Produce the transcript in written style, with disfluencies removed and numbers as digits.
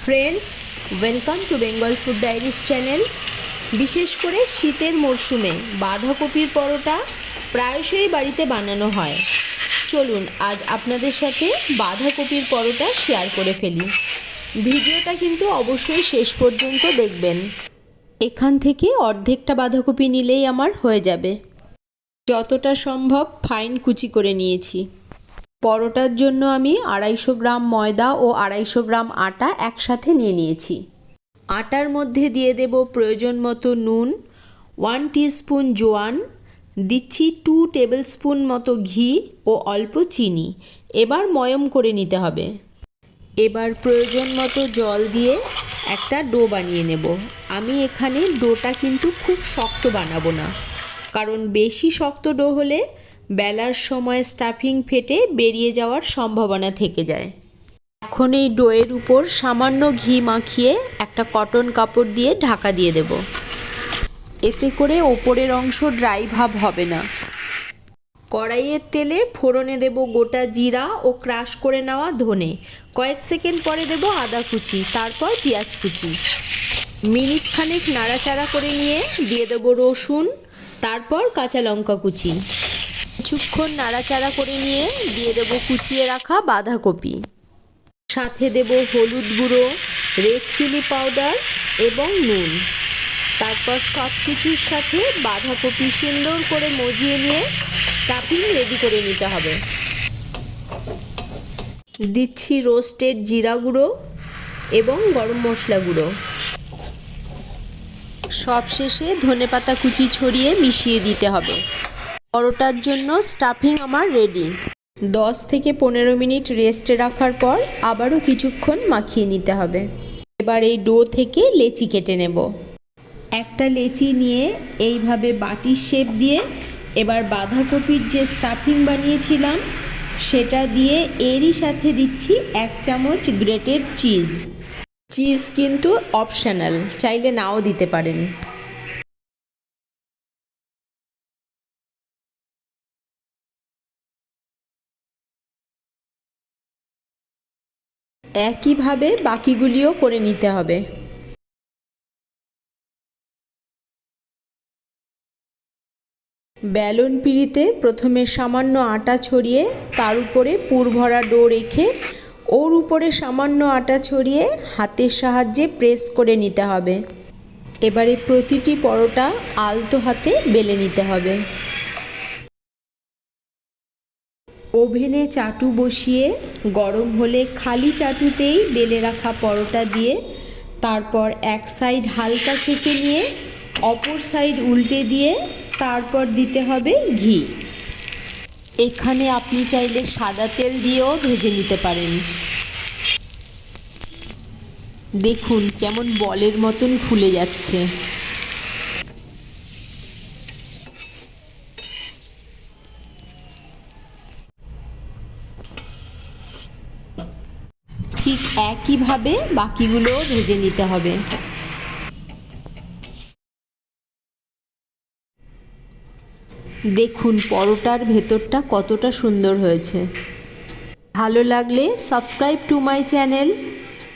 Friends, welcome to Bengal food diaries channel. বিশেষ করে শীতের মরশুমে বাঁধাকপির পরোটা প্রায়শই বাড়িতে বানানো হয়। চলুন আজ আপনাদের সাথে বাঁধাকপির পরোটা শেয়ার করে ফেলি। ভিডিওটা কিন্তু অবশ্যই শেষ পর্যন্ত দেখবেন। এখান থেকে অর্ধেকটা বাঁধাকপি নিলেই আমার হয়ে যাবে। যতটা সম্ভব ফাইন কুচি করে নিয়েছি। পরোটার জন্য আমি 250 গ্রাম ময়দা ও 250 গ্রাম আটা একসাথে নিয়ে নিয়েছি। আটার মধ্যে দিয়ে দেব প্রয়োজন মতো নুন, 1 টিস্পুন জোয়ান, দিচ্ছি 2 টেবিল স্পুন মতো ঘি ও অল্প চিনি। এবার ময়ম করে নিতে হবে। এবার প্রয়োজন মতো জল দিয়ে একটা ডো বানিয়ে নেব। আমি এখানে ডোটা কিন্তু খুব শক্ত বানাবো না, কারণ বেশি শক্ত ডো হলে বেলার সময় স্টাফিং ফেটে বেরিয়ে যাওয়ার সম্ভাবনা থেকে যায়। এখন এই ডোয়ের উপর সামান্য ঘি মাখিয়ে একটা কটন কাপড় দিয়ে ঢাকা দিয়ে দেব। এতে করে ওপরের অংশ ড্রাই ভাব হবে না। কড়াইয়ের তেলে ফোড়নে দেব গোটা জিরা ও ক্রাশ করে নেওয়া ধনে। কয়েক সেকেন্ড পরে দেব আদা কুচি, তারপর পেঁয়াজ কুচি। মিনিট খানেক নাড়াচাড়া করে নিয়ে দিয়ে দেব রসুন, তারপর কাঁচা লঙ্কা কুচি। কিছুক্ষণ নাড়াচাড়া করে নিয়ে দিয়ে দেব কুচিয়ে রাখা বাঁধাকপি। সাথে দেব হলুদ গুঁড়ো, রেড চিলি পাউডার এবং নুন। তারপর সব কিছুর সাথে বাঁধাকপি সুন্দর করে মজিয়ে নিয়ে স্টাফিং রেডি করে নিতে হবে। দিচ্ছি রোস্টেড জিরা গুঁড়ো এবং গরম মশলা গুঁড়ো। সবশেষে ধনেপাতা কুচি ছড়িয়ে মিশিয়ে দিতে হবে। পরোটার জন্য স্টাফিং আমার রেডি। 10 থেকে 15 মিনিট রেস্টে রাখার পর আবারও কিছুক্ষণ মাখিয়ে নিতে হবে। এবার এই ডো থেকে লেচি কেটে নেব। একটা লেচি নিয়ে এইভাবে বাটির শেপ দিয়ে এবার বাঁধাকপির যে স্টাফিং বানিয়েছিলাম সেটা দিয়ে এরই সাথে দিচ্ছি 1 চামচ গ্রেটেড চিজ। চিজ কিন্তু অপশনাল, চাইলে নাও দিতে পারেন। একইভাবে বাকিগুলিও করে নিতে হবে। বেলন পিঁড়িতে প্রথমে সামান্য আটা ছড়িয়ে তার উপরে পুর ভরা ডো রেখে ওর উপরে সামান্য আটা ছড়িয়ে হাতের সাহায্যে প্রেস করে নিতে হবে। এবারে প্রতিটি পরোটা আলতো হাতে বেলে নিতে হবে। ওভেনে চাটু বসিয়ে গরম হলে খালি চাটুতেই বেলে রাখা পরোটা দিয়ে তারপর এক সাইড হালকা সেঁকে নিয়ে অপর সাইড উল্টে দিয়ে তারপর দিতে হবে ঘি। এখানে আপনি চাইলে সাদা তেল দিয়েও ভেজে নিতে পারেন। দেখুন কেমন বলের মতন ফুলে যাচ্ছে। ঠিক একইভাবে বাকিগুলোও ভেজে নিতে হবে। দেখুন পরোটার ভেতরটা কতটা সুন্দর হয়েছে। ভালো লাগলে সাবস্ক্রাইব টু মাই চ্যানেল।